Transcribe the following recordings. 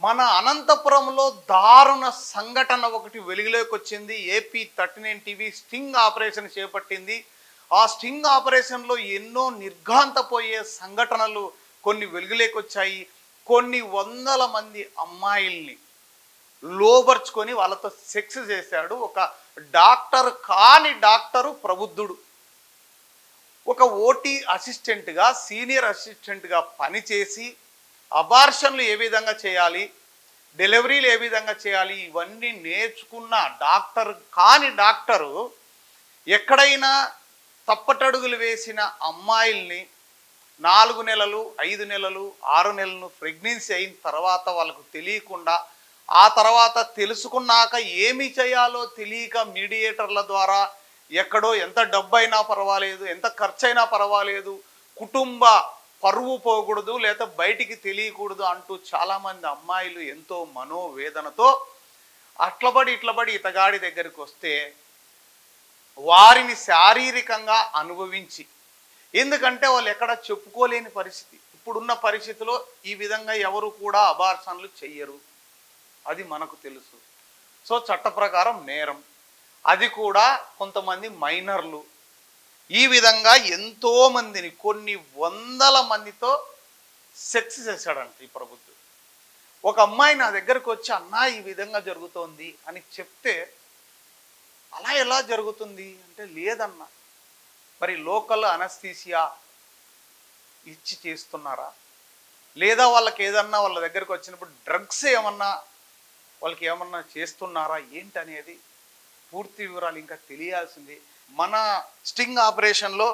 మన అనంతపురంలో దారుణ సంఘటన ఒకటి వెలుగులోకి వచ్చింది. ఏపీ 39 టీవీ స్టింగ్ ఆపరేషన్ చేపట్టింది. ఆ స్టింగ్ ఆపరేషన్లో ఎన్నో నిర్ఘాంతపోయే సంఘటనలు కొన్ని వెలుగులోకి వచ్చాయి. కొన్ని వందల మంది అమ్మాయిల్ని లోబర్చుకొని వాళ్ళతో సెక్స్ చేశాడు ఒక డాక్టర్, కాని డాక్టరు ప్రబుద్ధుడు. ఒక ఓటీ అసిస్టెంట్గా, సీనియర్ అసిస్టెంట్గా పనిచేసి అబార్షన్లు ఏ విధంగా చేయాలి, డెలివరీలు ఏ విధంగా చేయాలి, ఇవన్నీ నేర్చుకున్న డాక్టర్ కాని డాక్టరు ఎక్కడైనా తప్పటడుగులు వేసిన అమ్మాయిల్ని 4 నెలలు, 5 నెలలు, 6 నెలలు ప్రెగ్నెన్సీ అయిన తర్వాత వాళ్ళకు తెలియకుండా, ఆ తర్వాత తెలుసుకున్నాక ఏమి చేయాలో తెలియక మీడియేటర్ల ద్వారా ఎక్కడో ఎంత డబ్బైనా పర్వాలేదు, ఎంత ఖర్చైనా పర్వాలేదు, కుటుంబ పరువు పోకూడదు, లేదా బయటికి తెలియకూడదు అంటూ చాలామంది అమ్మాయిలు ఎంతో మనోవేదనతో ఇట్లబడి ఇతగాడి దగ్గరికి వస్తే వారిని శారీరకంగా అనుభవించి, ఎందుకంటే వాళ్ళు ఎక్కడ చెప్పుకోలేని పరిస్థితి. ఇప్పుడున్న పరిస్థితిలో ఈ విధంగా ఎవరు కూడా అబార్షన్లు చెయ్యరు, అది మనకు తెలుసు. సో చట్ట ప్రకారం నేరం, అది కూడా కొంతమంది మైనర్లు. ఈ విధంగా ఎంతోమందిని, కొన్ని వందల మందితో సెక్స్ చేశాడంట ఈ ప్రభుత్వం. ఒక అమ్మాయి నా దగ్గరకు వచ్చి, అన్నా ఈ విధంగా జరుగుతోంది అని చెప్తే, అలా ఎలా జరుగుతుంది అంటే, లేదన్నా మరి లోకల్ అనస్థీసియా ఇచ్చి చేస్తున్నారా, లేదా వాళ్ళకి ఏదన్నా వాళ్ళ దగ్గరకు వచ్చినప్పుడు డ్రగ్స్ ఏమన్నా వాళ్ళకి ఏమన్నా చేస్తున్నారా ఏంటనేది పూర్తి వివరాలు ఇంకా తెలియాల్సింది. మన స్టింగ్ ఆపరేషన్లో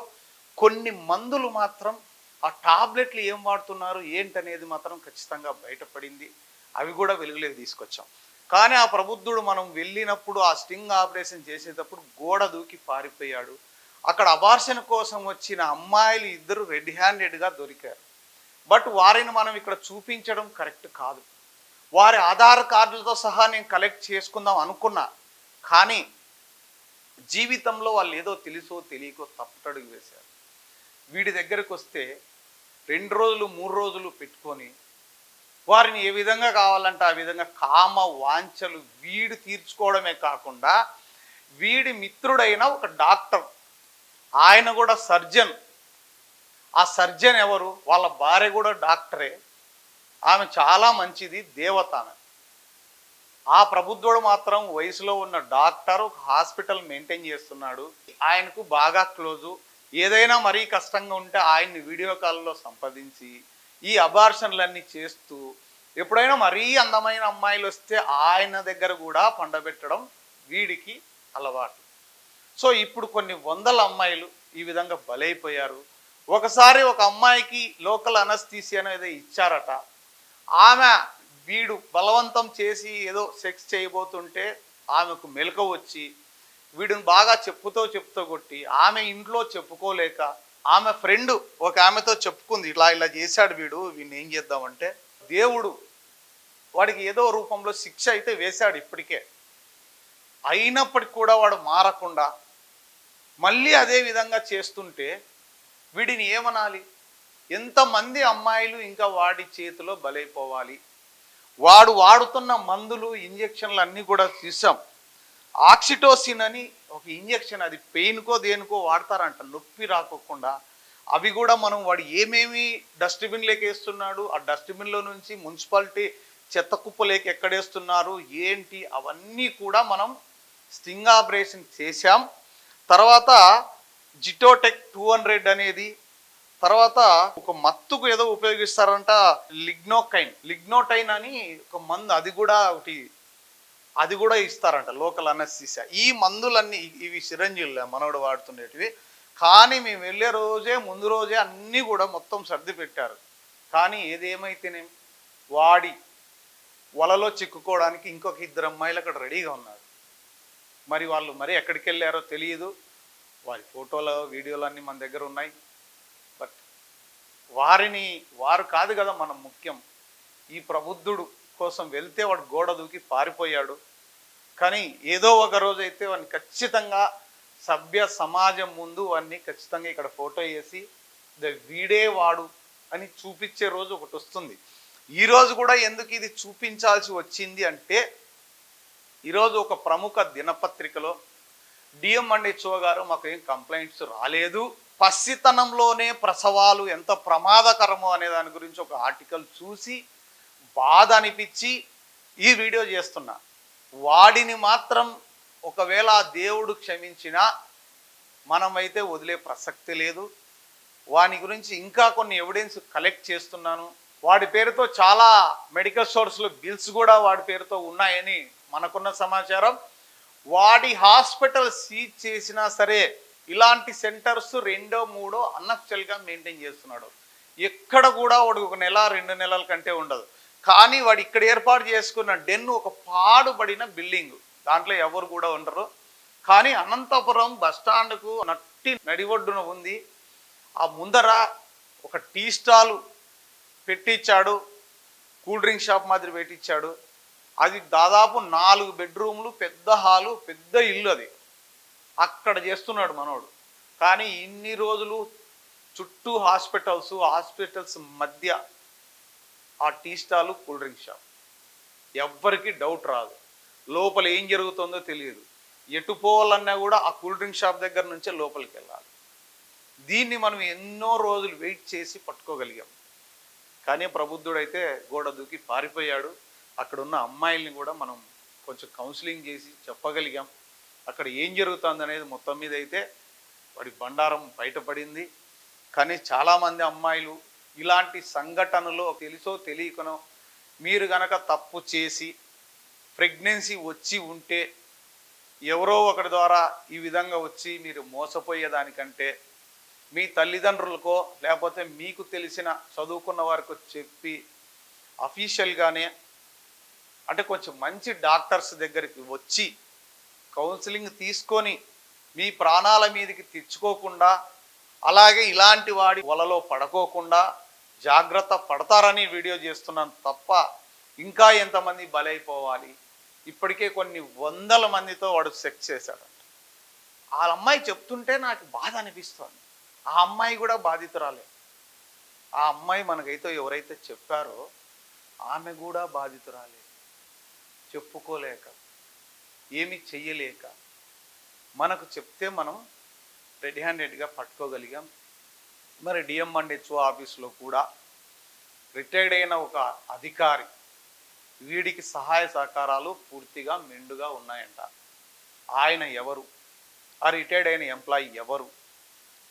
కొన్ని మందులు మాత్రం, ఆ టాబ్లెట్లు ఏం వాడుతున్నారు ఏంటనేది మాత్రం ఖచ్చితంగా బయటపడింది. అవి కూడా వెలుగులోకి తీసుకొచ్చాం. కానీ ఆ ప్రబుద్ధుడు మనం వెళ్ళినప్పుడు, ఆ స్టింగ్ ఆపరేషన్ చేసేటప్పుడు గోడ దూకి పారిపోయాడు. అక్కడ అబార్షన్ కోసం వచ్చిన అమ్మాయిలు ఇద్దరు రెడ్ హ్యాండెడ్గా దొరికారు. బట్ వారిని మనం ఇక్కడ చూపించడం కరెక్ట్ కాదు. వారి ఆధార్ కార్డులతో సహా నేను కలెక్ట్ చేసుకుందాం అనుకున్నా, కానీ జీవితంలో వాళ్ళు ఏదో తెలుసో తెలియకో తప్పటడుగు వేశారు. వీడి దగ్గరకు వస్తే 2 రోజులు 3 రోజులు పెట్టుకొని వారిని ఏ విధంగా కావాలంటే ఆ విధంగా కామ వాంఛలు వీడు తీర్చుకోవడమే కాకుండా, వీడి మిత్రుడైన ఒక డాక్టర్, ఆయన కూడా సర్జన్. ఆ సర్జన్ ఎవరు, వాళ్ళ భార్య కూడా డాక్టరే. ఆమె చాలా మంచిది, దేవత ఆమె. ఆ ప్రబుద్ధుడు మాత్రం వయసులో ఉన్న డాక్టర్, ఒక హాస్పిటల్ మెయింటైన్ చేస్తున్నాడు. ఆయనకు బాగా క్లోజు. ఏదైనా మరీ కష్టంగా ఉంటే ఆయన్ని వీడియో కాల్లో సంప్రదించి ఈ అబార్షన్లన్నీ చేస్తూ, ఎప్పుడైనా మరీ అందమైన అమ్మాయిలు వస్తే ఆయన దగ్గర కూడా పండబెట్టడం వీడికి అలవాటు. సో ఇప్పుడు కొన్ని వందల అమ్మాయిలు ఈ విధంగా బలైపోయారు. ఒకసారి ఒక అమ్మాయికి లోకల్ అనస్థీసియా అనేది ఇచ్చారట. ఆమె వీడు బలవంతం చేసి ఏదో సెక్స్ చేయబోతుంటే ఆమెకు మెలకువ వచ్చి వీడిని బాగా చెప్పుతో కొట్టి, ఆమె ఇంట్లో చెప్పుకోలేక ఆమె ఫ్రెండ్ ఒక ఆమెతో చెప్పుకుంది, ఇలా చేశాడు వీడు, వీడిని ఏం చేద్దామంటే, దేవుడు వాడికి ఏదో రూపంలో శిక్ష అయితే వేశాడు ఇప్పటికే. అయినప్పటికి కూడా వాడు మారకుండా మళ్ళీ అదే విధంగా చేస్తుంటే వీడిని ఏమనాలి? ఎంతమంది అమ్మాయిలు ఇంకా వాడి చేతిలో బలైపోవాలి? వాడు వాడుతున్న మందులు, ఇంజెక్షన్లు అన్నీ కూడా చూసాం. ఆక్సిటోసిన్ అని ఒక ఇంజెక్షన్, అది పెయిన్కో దేనికో వాడతారంట, నొప్పి రాకోకుండా. అవి కూడా మనం వాడు ఏమేమి డస్ట్బిన్లోకి వేస్తున్నాడు, ఆ డస్ట్బిన్లో నుంచి మున్సిపాలిటీ చెత్త కుప్పలేకి ఎక్కడేస్తున్నారు ఏంటి, అవన్నీ కూడా మనం స్టింగ్ ఆపరేషన్ చేశాం. తర్వాత జిటోటెక్ 200 అనేది, తర్వాత ఒక మత్తుకు ఏదో ఉపయోగిస్తారంట, లిగ్నోటైన్ అని ఒక మందు, అది కూడా ఇస్తారంట లోకల్ అనస్థీసియా. ఈ మందులన్నీ ఇవి సిరంజీలు మనోడు వాడుతుండేటివి. కానీ మేము వెళ్ళే ముందు రోజే అన్నీ కూడా మొత్తం సర్ది పెట్టారు. కానీ ఏదేమైతేనేం వాడి వలలో చిక్కుకోవడానికి ఇంకొక 2 అమ్మాయిలు అక్కడ రెడీగా ఉన్నారు. మరి వాళ్ళు ఎక్కడికి వెళ్ళారో తెలియదు. వారి ఫోటోలు, వీడియోలు అన్నీ మన దగ్గర ఉన్నాయి. బట్ వారు కాదు కదా మనం ముఖ్యం. ఈ ప్రబుద్ధుడు కోసం వెళ్తే వాడు గోడ దూకి పారిపోయాడు. కానీ ఏదో ఒక రోజు అయితే వాడిని ఖచ్చితంగా సభ్య సమాజం ముందు వాడిని ఖచ్చితంగా ఇక్కడ ఫోటో వేసి వీడే వాడు అని చూపించే రోజు ఒకటి వస్తుంది. ఈరోజు కూడా ఎందుకు ఇది చూపించాల్సి వచ్చింది అంటే, ఈరోజు ఒక ప్రముఖ దినపత్రికలో డిఎంఎండ్హెచ్ఓ గారు మాకు ఏం కంప్లైంట్స్ రాలేదు, పసితనంలోనే ప్రసవాలు ఎంత ప్రమాదకరమో అనే దాని గురించి ఒక ఆర్టికల్ చూసి బాధ అనిపించి ఈ వీడియో చేస్తున్నా. వాడిని మాత్రం ఒకవేళ దేవుడు క్షమించినా మనమైతే వదిలే ప్రసక్తి లేదు. వాని గురించి ఇంకా కొన్ని ఎవిడెన్స్ కలెక్ట్ చేస్తున్నాను. వాడి పేరుతో చాలా మెడికల్ స్టోర్స్లో బిల్స్ కూడా వాడి పేరుతో ఉన్నాయని మనకున్న సమాచారం. వాడి హాస్పిటల్ సీజ్ చేసినా సరే ఇలాంటి సెంటర్స్ 2, 3 అన్అఫిషియల్గా మెయింటైన్ చేస్తున్నాడు. ఎక్కడ కూడా వాడు 1 నెల 2 నెలల కంటే ఉండదు. కానీ వాడు ఇక్కడ ఏర్పాటు చేసుకున్న డెన్ ఒక పాడుబడిన బిల్డింగ్, దాంట్లో ఎవరు కూడా ఉండరు. కానీ అనంతపురం బస్టాండ్కు నడివొడ్డున ఉంది. ఆ ముందర ఒక టీ స్టాల్ పెట్టించాడు, కూల్ డ్రింక్ షాప్ మాదిరి పెట్టించాడు. అది దాదాపు 4 బెడ్రూమ్లు, పెద్ద హాలు, పెద్ద ఇల్లు. అది అక్కడ చేస్తున్నాడు మనోడు. కానీ ఇన్ని రోజులు చుట్టూ హాస్పిటల్స్ మధ్య ఆ tea stall, cool drink shop, ఎవ్వరికి డౌట్ రాదు. లోపల ఏం జరుగుతుందో తెలియదు. ఎటు పోవాలన్నా కూడా ఆ కూల్ డ్రింక్ షాప్ దగ్గర నుంచే లోపలికి వెళ్ళాలి. దీన్ని మనం ఎన్నో రోజులు వెయిట్ చేసి పట్టుకోగలిగాం. కానీ ప్రబుద్ధుడైతే గోడ దూకి పారిపోయాడు. అక్కడ ఉన్న అమ్మాయిల్ని కూడా మనం కొంచెం కౌన్సిలింగ్ చేసి చెప్పగలిగాం అక్కడ ఏం జరుగుతుంది అనేది. మొత్తం మీద అయితే వాడి బండారం బయటపడింది. కానీ చాలామంది అమ్మాయిలు ఇలాంటి సంఘటనలో తెలుసో తెలియకనో మీరు గనక తప్పు చేసి ప్రెగ్నెన్సీ వచ్చి ఉంటే ఎవరో ఒకరి ద్వారా ఈ విధంగా వచ్చి మీరు మోసపోయేదానికంటే మీ తల్లిదండ్రులకో లేకపోతే మీకు తెలిసిన చదువుకున్న వారికో చెప్పి అఫీషియల్గానే అంటే కొంచెం మంచి డాక్టర్స్ దగ్గరికి వచ్చి కౌన్సిలింగ్ తీసుకొని మీ ప్రాణాల మీదకి తెచ్చుకోకుండా, అలాగే ఇలాంటి వాడి వలలో పడుకోకుండా జాగ్రత్త పడతారని వీడియో చేస్తున్నాను తప్ప ఇంకా ఎంతమంది బలైపోవాలి. ఇప్పటికే కొన్ని 100 మందితో వాడు సెక్స్ చేశాడంట. ఆ అమ్మాయి చెప్తుంటే నాకు బాధ అనిపిస్తుంది. ఆ అమ్మాయి కూడా బాధితురాలే. ఆ అమ్మాయి మనకైతే ఎవరైతే చెప్పారో ఆమె కూడా బాధితురాలే. చెప్పుకోలేక, ఏమి చెయ్యలేక, మనకు చెప్తే మనం రెడ్ హ్యాండెడ్గా పట్టుకోగలిగాం. మరి డిఎంఎండ్హెచ్ఓ ఆఫీస్లో కూడా రిటైర్డ్ అయిన ఒక అధికారి, వీడికి సహాయ సహకారాలు పూర్తిగా మెండుగా ఉన్నాయంట. ఆయన ఎవరు? ఆ రిటైర్డ్ అయిన ఎంప్లాయీ ఎవరు?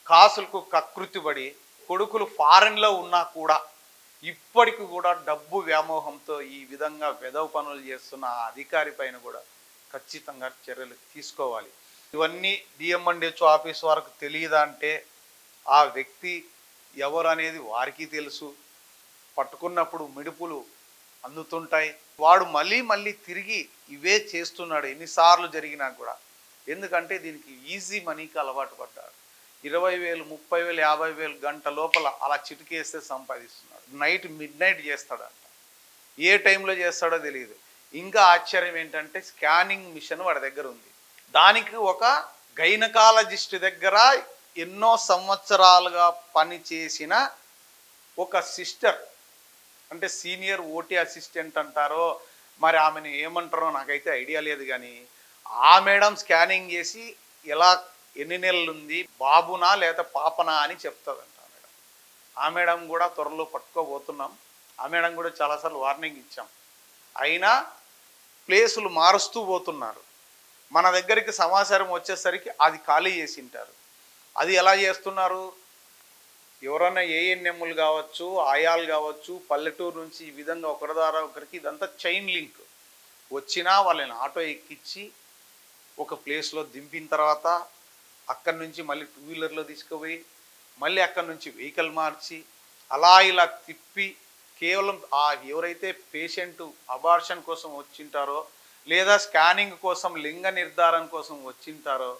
కాసులకు కకృతిపడి కొడుకులు ఫారెన్లో ఉన్నా కూడా ఇప్పటికి కూడా డబ్బు వ్యామోహంతో ఈ విధంగా వెధవ పనులు చేస్తున్న ఆ అధికారి పైన కూడా ఖచ్చితంగా చర్యలు తీసుకోవాలి. ఇవన్నీ డిఎంఎండ్హెచ్ఓ ఆఫీస్ వారికి తెలియదా అంటే ఆ వ్యక్తి ఎవరు అనేది వారికి తెలుసు. పట్టుకున్నప్పుడు మిడుపులు అందుతుంటాయి. వాడు మళ్ళీ తిరిగి ఇవే చేస్తున్నాడు ఎన్నిసార్లు జరిగినా కూడా. ఎందుకంటే దీనికి ఈజీ మనీకి అలవాటు పడ్డాడు. 20,000, 30,000, 50,000 గంట లోపల అలా చిటికేస్తే సంపాదిస్తున్నాడు. మిడ్ నైట్ చేస్తాడంట. ఏ టైంలో చేస్తాడో తెలియదు. ఇంకా ఆశ్చర్యం ఏంటంటే స్కానింగ్ మిషన్ వాడి దగ్గర ఉంది. దానికి ఒక గైనకాలజిస్ట్ దగ్గర ఎన్నో సంవత్సరాలుగా పనిచేసిన ఒక సిస్టర్, అంటే సీనియర్ ఓటీ అసిస్టెంట్ అంటారో మరి ఆమెను ఏమంటారో నాకైతే ఐడియా లేదు. కానీ ఆ మేడం స్కానింగ్ చేసి ఎలా ఎన్ని నెలలు ఉంది, బాబునా లేదా పాపనా అని చెప్తుందంట మేడం. ఆ మేడం కూడా త్వరలో పట్టుకోబోతున్నాం. ఆ మేడం కూడా చాలాసార్లు వార్నింగ్ ఇచ్చాం. అయినా ప్లేసులు మారుస్తూ పోతున్నారు. మన దగ్గరికి సమాచారం వచ్చేసరికి అది ఖాళీ చేసి ఉంటారు. అది ఎలా చేస్తున్నారు? ఎవరైనా ఏఎన్ఎంలు కావచ్చు, ఆయాలు కావచ్చు, పల్లెటూరు నుంచి ఈ విధంగా ఒకరి ద్వారా ఒకరికి ఇదంతా చైన్ లింక్ వచ్చినా వాళ్ళని ఆటో ఎక్కించి ఒక ప్లేస్లో దింపిన తర్వాత అక్కడి నుంచి మళ్ళీ 2 వీలర్లో తీసుకుపోయి మళ్ళీ అక్కడి నుంచి వెహికల్ మార్చి అలా ఇలా తిప్పి కేవలం ఆ ఎవరైతే పేషెంట్ అబార్షన్ కోసం వచ్చింటారో లేదా స్కానింగ్ కోసం లింగ నిర్ధారణ కోసం వచ్చింటారో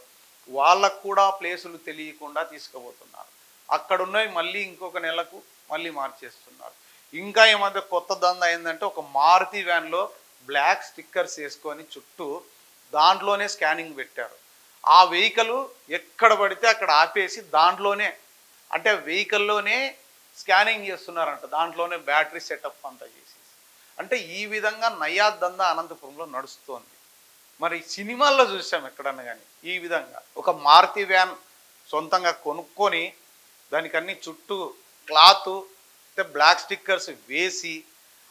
వాళ్ళకు కూడా ప్లేసులు తెలియకుండా తీసుకుపోతున్నారు. అక్కడున్నవి మళ్ళీ ఇంకొక నెలకు మళ్ళీ మార్చేస్తున్నారు. ఇంకా ఈ మధ్య కొత్త దందా ఏంటంటే ఒక మారుతి వ్యాన్లో బ్లాక్ స్టిక్కర్స్ వేసుకొని చుట్టూ దాంట్లోనే స్కానింగ్ పెట్టారు. ఆ వెహికల్ ఎక్కడ పడితే అక్కడ ఆపేసి దాంట్లోనే అంటే వెహికల్లోనే స్కానింగ్ చేస్తున్నారంట. దాంట్లోనే బ్యాటరీ సెటప్ అంతా చేసి అంటే ఈ విధంగా నయా దందా అనంతపురంలో నడుస్తోంది. మరి సినిమాల్లో చూసాం ఎక్కడన్నా కానీ ఈ విధంగా ఒక మారుతి వ్యాన్ సొంతంగా కొనుక్కొని దానికి అన్ని చుట్టూ క్లాత్ బ్లాక్ స్టిక్కర్స్ వేసి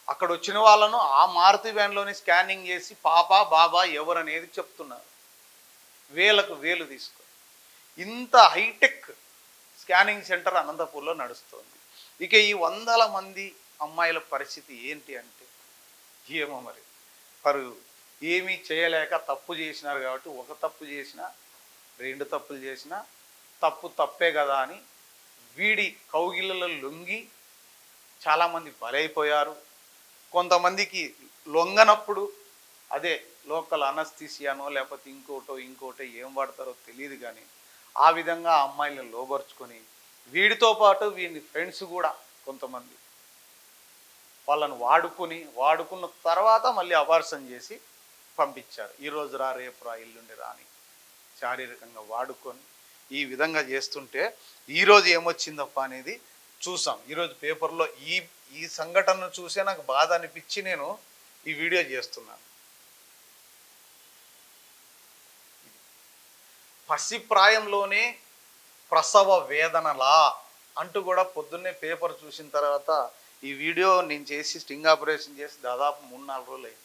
అక్కడ వచ్చిన వాళ్ళను ఆ మారుతి వ్యాన్లోనే స్కానింగ్ చేసి పాప బాబా ఎవరనేది చెప్తున్నారు. వేలకు వేలు తీసుకొని ఇంత హైటెక్ స్కానింగ్ సెంటర్ అనంతపూర్లో నడుస్తుంది. ఇక ఈ వందల మంది అమ్మాయిల పరిస్థితి ఏంటి అంటే ఏమో మరి ఏమీ చేయలేక తప్పు చేసినారు కాబట్టి ఒక తప్పు చేసినా రెండు తప్పులు చేసినా తప్పు తప్పే కదా అని వీడి కౌగిళ్ళలో లొంగి చాలామంది బలైపోయారు. కొంతమందికి లొంగనప్పుడు అదే లోకల్ అనస్థీసియానో లేకపోతే ఇంకోటో ఏం వాడతారో తెలియదు, కానీ ఆ విధంగా అమ్మాయిలను లోబర్చుకొని వీడితో పాటు వీడిని ఫ్రెండ్స్ కూడా కొంతమంది వాళ్ళను వాడుకున్న తర్వాత మళ్ళీ అబార్షన్ చేసి పంపించారు. ఈరోజు రా, రేపు రా, ఎల్లుండి రా అని శారీరకంగా వాడుకొని ఈ విధంగా చేస్తుంటే ఈరోజు ఏమొచ్చిందప్ప అనేది చూసాం. ఈరోజు పేపర్లో ఈ సంఘటనను చూసే నాకు బాధ అనిపించి నేను ఈ వీడియో చేస్తున్నాను. పసిప్రాయంలోనే ప్రసవ వేదనలా అంటూ కూడా పొద్దున్నే పేపర్ చూసిన తర్వాత ఈ వీడియో నేను చేసి స్టింగ్ ఆపరేషన్ చేసి దాదాపు 3-4 రోజులు అయింది.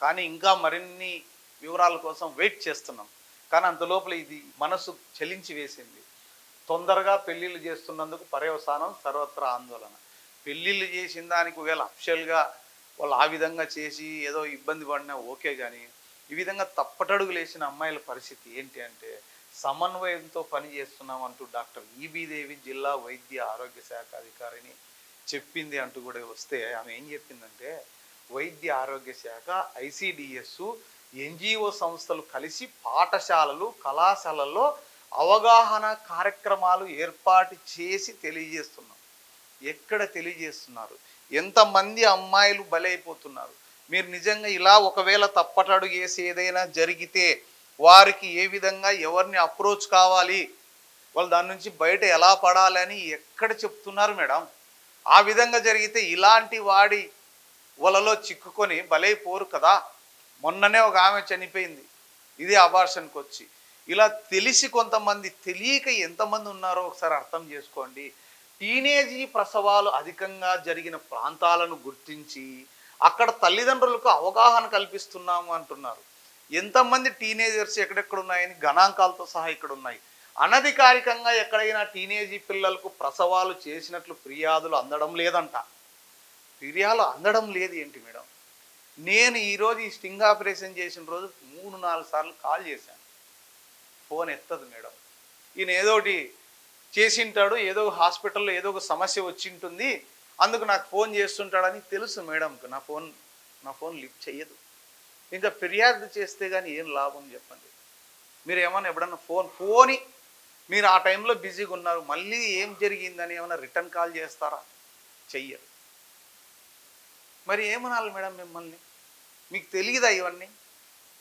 కానీ ఇంకా మరిన్ని వివరాల కోసం వెయిట్ చేస్తున్నాం. కానీ అంతలోపల ఇది మనసు చలించి వేసింది. తొందరగా పెళ్ళిళ్ళు చేస్తున్నందుకు పర్యవసానం సర్వత్రా ఆందోళన. పెళ్ళిళ్ళు చేసిన దానికి ఒకవేళ అఫిషియల్గా వాళ్ళు ఆ విధంగా చేసి ఏదో ఇబ్బంది పడినా ఓకే, కానీ ఈ విధంగా తప్పటడుగులు వేసిన అమ్మాయిల పరిస్థితి ఏంటి అంటే సమన్వయంతో పని చేస్తున్నాం అంటూ డాక్టర్ ఈబీ దేవి జిల్లా వైద్య ఆరోగ్య శాఖ అధికారిని చెప్పింది అంటూ కూడా వస్తే ఆమె ఏం చెప్పిందంటే వైద్య ఆరోగ్య శాఖ, ఐసిడిఎస్, ఎన్జిఓ సంస్థలు కలిసి పాఠశాలలు కళాశాలల్లో అవగాహన కార్యక్రమాలు ఏర్పాటు చేసి తెలియజేస్తున్నాం. ఎక్కడ తెలియజేస్తున్నారు? ఎంతమంది అమ్మాయిలు బలైపోతున్నారు? మీరు నిజంగా ఇలా ఒకవేళ తప్పటడుగు వేసి ఏదైనా జరిగితే వారికి ఏ విధంగా ఎవరిని అప్రోచ్ కావాలి, వాళ్ళు దాని నుంచి బయట ఎలా పడాలని ఎక్కడ చెప్తున్నారు మేడం? ఆ విధంగా జరిగితే ఇలాంటి వాడి వలలో చిక్కుకొని బలైపోరు కదా. మొన్ననే ఒక ఆమె చనిపోయింది ఇది అబార్షన్కి వచ్చి. ఇలా తెలిసి కొంతమంది, తెలియక ఎంతమంది ఉన్నారో ఒకసారి అర్థం చేసుకోండి. టీనేజీ ప్రసవాలు అధికంగా జరిగిన ప్రాంతాలను గుర్తించి అక్కడ తల్లిదండ్రులకు అవగాహన కల్పిస్తున్నాము అంటున్నారు. ఎంతమంది టీనేజర్స్ ఎక్కడెక్కడ ఉన్నాయని గణాంకాలతో సహా ఇక్కడ ఉన్నాయి. అనధికారికంగా ఎక్కడైనా టీనేజీ పిల్లలకు ప్రసవాలు చేసినట్లు ఫిర్యాదులు అందడం లేదంట. ఫిర్యాదులు అందడం లేదు ఏంటి మేడం? నేను ఈరోజు ఈ స్టింగ్ ఆపరేషన్ చేసిన రోజు 3-4 సార్లు కాల్ చేశాను, ఫోన్ ఎత్తదు మేడం. ఈయన ఏదోటి చేసింటాడు, ఏదో హాస్పిటల్లో ఏదో ఒక సమస్య వచ్చింటుంది, అందుకు నాకు ఫోన్ చేస్తుంటాడని తెలుసు మేడంకు. నా ఫోన్ లిఫ్ట్ చెయ్యదు. ఇంకా ఫిర్యాదు చేస్తే కానీ ఏం లాభం చెప్పండి? మీరు ఏమన్నా ఎప్పుడన్నా ఫోని మీరు ఆ టైంలో బిజీగా ఉన్నారు, మళ్ళీ ఏం జరిగిందని ఏమైనా రిటర్న్ కాల్ చేస్తారా? చెయ్యరు. మరి ఏమనాలి మేడం మిమ్మల్ని? మీకు తెలియదా ఇవన్నీ?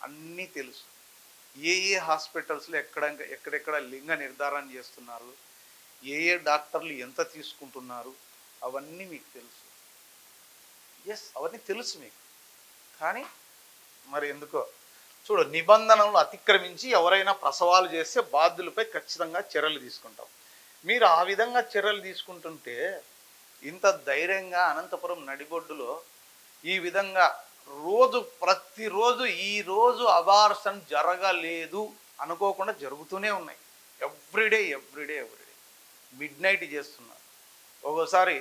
అన్నీ తెలుసు. ఏ హాస్పిటల్స్లో ఎక్కడెక్కడ లింగ నిర్ధారణ చేస్తున్నారు, ఏ డాక్టర్లు ఎంత తీసుకుంటున్నారు, అవన్నీ మీకు తెలుసు. అవన్నీ తెలుసు మీకు. కానీ మరి ఎందుకో చూడు, నిబంధనలు అతిక్రమించి ఎవరైనా ప్రసవాలు చేస్తే బాధ్యులపై ఖచ్చితంగా చర్యలు తీసుకుంటాం. మీరు ఆ విధంగా చర్యలు తీసుకుంటుంటే ఇంత ధైర్యంగా అనంతపురం నడిబొడ్డులో ఈ విధంగా ప్రతిరోజు ఈరోజు అబార్షన్ జరగలేదు అనుకోకుండా జరుగుతూనే ఉన్నాయి. ఎవ్రీడే మిడ్ నైట్ చేస్తున్నారు, ఒక్కోసారి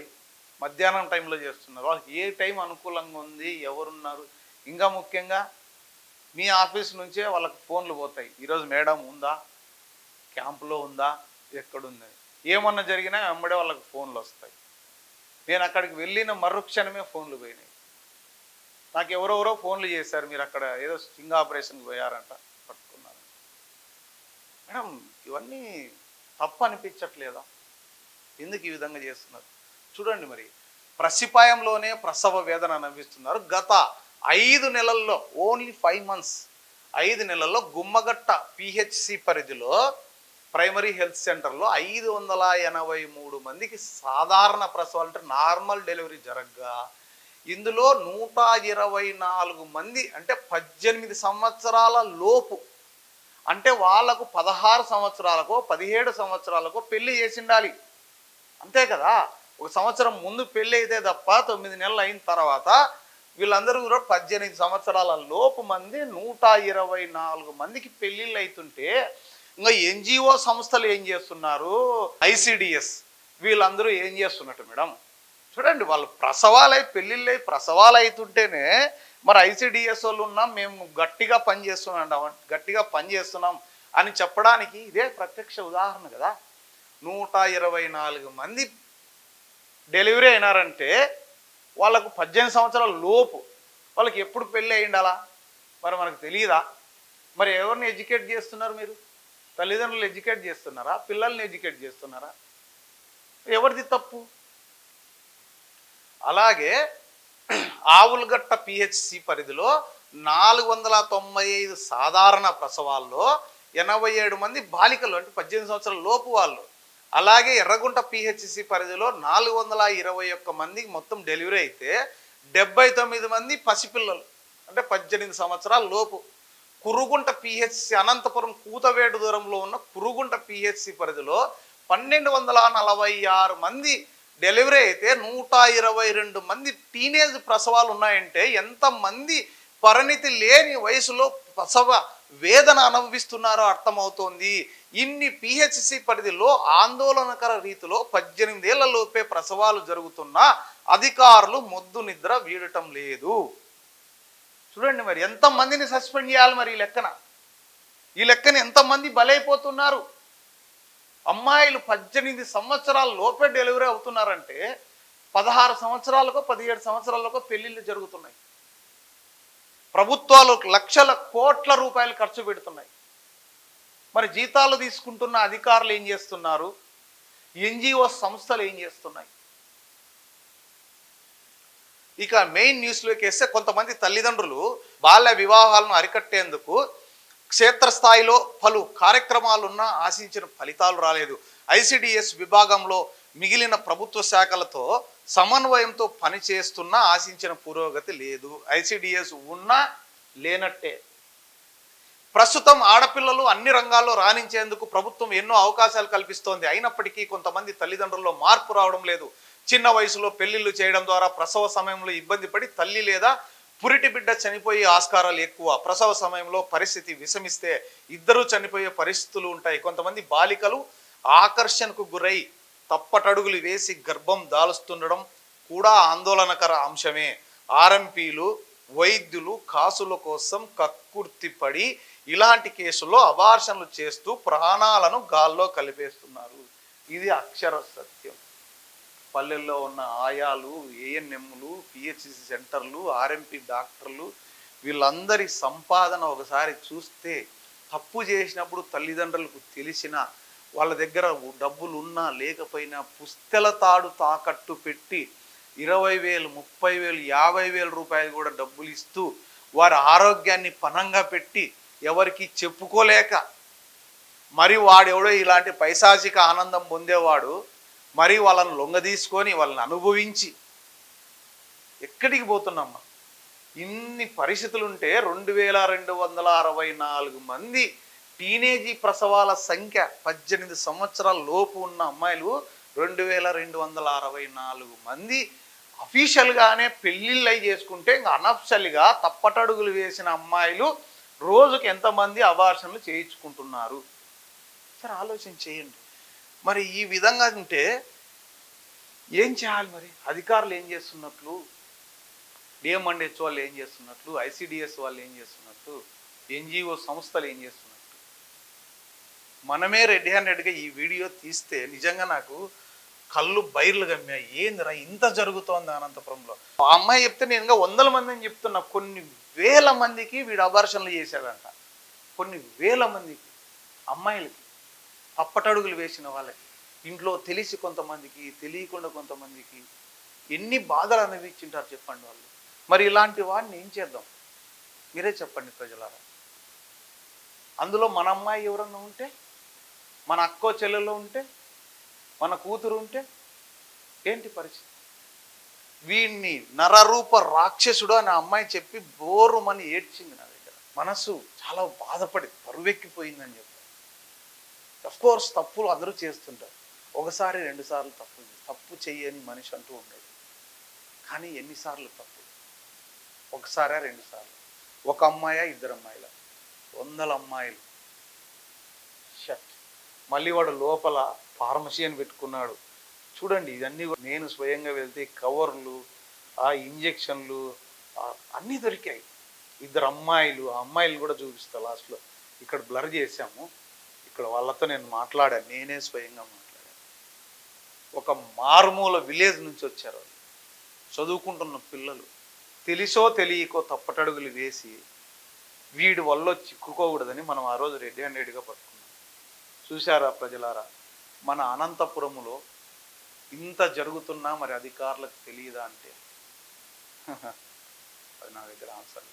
మధ్యాహ్నం టైంలో చేస్తున్నారు. వాళ్ళకి ఏ టైం అనుకూలంగా ఉంది, ఎవరున్నారు? ఇంకా ముఖ్యంగా మీ ఆఫీస్ నుంచే వాళ్ళకి ఫోన్లు పోతాయి. ఈరోజు మేడం ఉందా, క్యాంపులో ఉందా, ఎక్కడుందని ఏమన్నా జరిగినా వెంబడే వాళ్ళకి ఫోన్లు వస్తాయి. నేను అక్కడికి వెళ్ళిన మరుక్షణమే ఫోన్లు పోయినాయి. నాకు ఎవరెవరో ఫోన్లు చేశారు, మీరు అక్కడ ఏదో స్టింగ్ ఆపరేషన్కి పోయారంట, పట్టుకున్నారు. మేడం ఇవన్నీ తప్పు అనిపించట్లేదా? ఎందుకు ఈ విధంగా చేస్తున్నారు? చూడండి, మరి ప్రసిపాయంలోనే ప్రసవ వేదన అనుభవిస్తున్నారు. గత 5 నెలల్లో, ఓన్లీ 5 months, 5 నెలల్లో గుమ్మగట్ట పిహెచ్సి పరిధిలో ప్రైమరీ హెల్త్ సెంటర్లో 583 మందికి సాధారణ ప్రసవాలు అంటే నార్మల్ డెలివరీ జరగగా ఇందులో 124 మంది అంటే 18 సంవత్సరాల లోపు, అంటే వాళ్ళకు 16 సంవత్సరాలకో 17 సంవత్సరాలకో పెళ్లి చేసి ఉండాలి. అంతే కదా, ఒక సంవత్సరం ముందు పెళ్ళి అయితే తప్ప 9 నెలలు అయిన తర్వాత వీళ్ళందరూ కూడా 18 సంవత్సరాల లోపు మంది 124 మందికి పెళ్ళిళ్ళు అవుతుంటే, ఇంకా ఎన్జిఓ సంస్థలు ఏం చేస్తున్నారు, ఐసిడిఎస్ వీళ్ళందరూ ఏం చేస్తున్నట్టు మేడం చూడండి, వాళ్ళు పెళ్ళిళ్ళై ప్రసవాలు అవుతుంటేనే మరి ఐసిడిఎస్ వాళ్ళు ఉన్నాం, మేము గట్టిగా పనిచేస్తున్నాం అని చెప్పడానికి ఇదే ప్రత్యక్ష ఉదాహరణ కదా. 124 మంది డెలివరీ అయినారంటే వాళ్ళకు 18 సంవత్సరాల లోపు, వాళ్ళకి ఎప్పుడు పెళ్ళి అయ్యిండాలా మరి మనకు తెలియదా? మరి ఎవరిని ఎడ్యుకేట్ చేస్తున్నారు మీరు? తల్లిదండ్రులు ఎడ్యుకేట్ చేస్తున్నారా, పిల్లల్ని ఎడ్యుకేట్ చేస్తున్నారా? ఎవరిది తప్పు? అలాగే ఆవులగట్ట పిహెచ్సి పరిధిలో 495 సాధారణ ప్రసవాల్లో 87 మంది బాలికలు అంటే 18 సంవత్సరాల లోపు వాళ్ళు. అలాగే ఎర్రగుంట పిహెచ్సి పరిధిలో 421 మందికి మొత్తం డెలివరీ అయితే 79 మంది పసిపిల్లలు అంటే 18 సంవత్సరాల లోపు. కురుగుంట పిహెచ్సి అనంతపురం కూతవేటు దూరంలో ఉన్న కురుగుంట పిహెచ్సి పరిధిలో 1246 మంది డెలివరీ అయితే 122 మంది టీనేజ్ ప్రసవాలు ఉన్నాయంటే ఎంతమంది పరిణితి లేని వయసులో ప్రసవ వేదన అనుభవిస్తున్నారో అర్థమవుతోంది. ఇన్ని పిహెచ్సి పరిధిలో ఆందోళనకర రీతిలో 18 ఏళ్ల లోపే ప్రసవాలు జరుగుతున్నా అధికారులు మొద్దు నిద్ర వీడటం లేదు. చూడండి మరి ఎంతమందిని సస్పెండ్ చేయాలి మరి ఈ లెక్కన ఎంతమంది బలైపోతున్నారు? అమ్మాయిలు 18 సంవత్సరాల లోపే డెలివరీ అవుతున్నారంటే 16 సంవత్సరాలకో 17 సంవత్సరాలకో పెళ్లిళ్ళు జరుగుతున్నాయి. ప్రభుత్వాలు లక్షల కోట్ల రూపాయలు ఖర్చు పెడుతున్నాయి. మరి జీతాలు తీసుకుంటున్న అధికారులు ఏం చేస్తున్నారు? ఎన్జిఓ సంస్థలు ఏం చేస్తున్నాయి? ఇక మెయిన్ న్యూస్లోకి వేస్తే కొంతమంది తల్లిదండ్రులు బాల్య వివాహాలను అరికట్టేందుకు క్షేత్రస్థాయిలో పలు కార్యక్రమాలున్నా ఆశించిన ఫలితాలు రాలేదు. ఐసిడిఎస్ విభాగంలో మిగిలిన ప్రభుత్వ శాఖలతో సమన్వయంతో పనిచేస్తున్నా ఆశించిన పురోగతి లేదు. ఐసిడిఎస్ ఉన్నా లేనట్టే. ప్రస్తుతం ఆడపిల్లలు అన్ని రంగాల్లో రాణించేందుకు ప్రభుత్వం ఎన్నో అవకాశాలు కల్పిస్తోంది. అయినప్పటికీ కొంతమంది తల్లిదండ్రుల్లో మార్పు రావడం లేదు. చిన్న వయసులో పెళ్లిళ్ళు చేయడం ద్వారా ప్రసవ సమయంలో ఇబ్బంది పడి తల్లి లేదా పురిటి బిడ్డ చనిపోయే ఆస్కారాలు ఎక్కువ. ప్రసవ సమయంలో పరిస్థితి విషమిస్తే ఇద్దరూ చనిపోయే పరిస్థితులు ఉంటాయి. కొంతమంది బాలికలు ఆకర్షణకు గురై తప్పటడుగులు వేసి గర్భం దాలుస్తుండడం కూడా ఆందోళనకర అంశమే. ఆర్ఎంపీలు వైద్యులు కాసుల కోసం కక్కుర్తిపడి ఇలాంటి కేసుల్లో అబార్షన్లు చేస్తూ ప్రాణాలను గాల్లో కలిపేస్తున్నారు. ఇది అక్షర సత్యం. పల్లెల్లో ఉన్న ఆయాలు, ఏఎన్ఎంలు, పిహెచ్సి సెంటర్లు, ఆర్ఎంపీ డాక్టర్లు వీళ్ళందరి సంపాదన ఒకసారి చూస్తే తప్పు చేసినప్పుడు తల్లిదండ్రులకు తెలిసిన వాళ్ళ దగ్గర డబ్బులు ఉన్నా లేకపోయినా పుస్తెల తాడు తాకట్టు పెట్టి 20,000, 30,000, 50,000 రూపాయలు కూడా డబ్బులు ఇస్తూ వారి ఆరోగ్యాన్ని పణంగా పెట్టి ఎవరికి చెప్పుకోలేక మరి వాడెవడో ఇలాంటి పైశాచిక ఆనందం పొందేవాడు మరి వాళ్ళని లొంగదీసుకొని వాళ్ళని అనుభవించి ఎక్కడికి పోతున్నామ్మా? ఇన్ని పరిస్థితులుంటే 2,264 మంది టీనేజీ ప్రసవాల సంఖ్య 18 సంవత్సరాల లోపు ఉన్న అమ్మాయిలు 2,264 మంది అఫీషియల్గానే పెళ్ళిళ్ళు అయి చేసుకుంటే ఇంకా అనఫిషియల్గా తప్పటడుగులు వేసిన అమ్మాయిలు రోజుకి ఎంతమంది అబార్షన్లు చేయించుకుంటున్నారు? సరే ఆలోచన చేయండి. మరి ఈ విధంగా ఉంటే ఏం చేయాలి? మరి అధికారులు ఏం చేస్తున్నట్లు, డిఎంఎండ్హెచ్ వాళ్ళు ఏం చేస్తున్నట్లు, ఐసిడిఎస్ వాళ్ళు ఏం చేస్తున్నట్లు, ఎన్జిఓ సంస్థలు ఏం చేస్తున్నట్లు? మనమే రెడ్ హ్యాండెడ్గా ఈ వీడియో తీస్తే నిజంగా నాకు కళ్ళు బైర్లు గమ్మాయి. ఏందిరా ఇంత జరుగుతోంది అనంతపురంలో? ఆ అమ్మాయి చెప్తే నేను ఇంకా 100 మందిని చెప్తున్నా. కొన్ని వేల మందికి వీడు అబార్షన్లు చేశాడంట. కొన్ని వేల మందికి అమ్మాయిలకి, తప్పటడుగులు వేసిన వాళ్ళకి, ఇంట్లో తెలిసి కొంతమందికి, తెలియకుండా కొంతమందికి ఎన్ని బాధలు అనుభవించింటారు చెప్పండి వాళ్ళు. మరి ఇలాంటి వాడిని ఏం చేద్దాం? మీరే చెప్పండి ప్రజలారా. అందులో మన అమ్మాయి ఎవరన్నా ఉంటే, మన అక్కో చెల్లెల్లో ఉంటే, మన కూతురు ఉంటే ఏంటి పరిస్థితి? వీడిని నరరూప రాక్షసుడు అని ఆ అమ్మాయి చెప్పి బోరుమని ఏడ్చింది నా దగ్గర. మనసు చాలా బాధపడి బరువెక్కిపోయిందని చెప్పి. కోర్స్ తప్పులు అందరూ చేస్తుంటారు, ఒకసారి రెండుసార్లు తప్పు చెయ్యని మనిషి అంటూ ఉండడు. కానీ ఎన్నిసార్లు తప్పు? ఒకసారా రెండుసార్లు? ఒక అమ్మాయా ఇద్దరు అమ్మాయిల? వందల అమ్మాయిలు. షట్. మళ్ళీ వాడు లోపల ఫార్మసీ అని పెట్టుకున్నాడు. చూడండి, ఇవన్నీ నేను స్వయంగా వెళ్తే కవర్లు, ఆ ఇంజెక్షన్లు అన్నీ దొరికాయి. ఇద్దరు అమ్మాయిలు, ఆ అమ్మాయిలు కూడా చూపిస్తా లాస్ట్లో. ఇక్కడ బ్లర్ చేశాము, ఇక్కడ వాళ్ళతో నేను మాట్లాడాను, నేనే స్వయంగా మాట్లాడాను. ఒక మారుమూల విలేజ్ నుంచి వచ్చారు వాళ్ళు, చదువుకుంటున్న పిల్లలు. తెలిసో తెలియకో తప్పటడుగులు వేసి వీడి వల్ల చిక్కుకోకూడదని మనం ఆ రోజు రెడీ అండ్ రెడీగా పట్టుకున్నాం. చూశారా ప్రజలారా, మన అనంతపురములో ఇంత జరుగుతున్నా మరి అధికారులకు తెలియదా అంటే అది నా దగ్గర ఆన్సర్.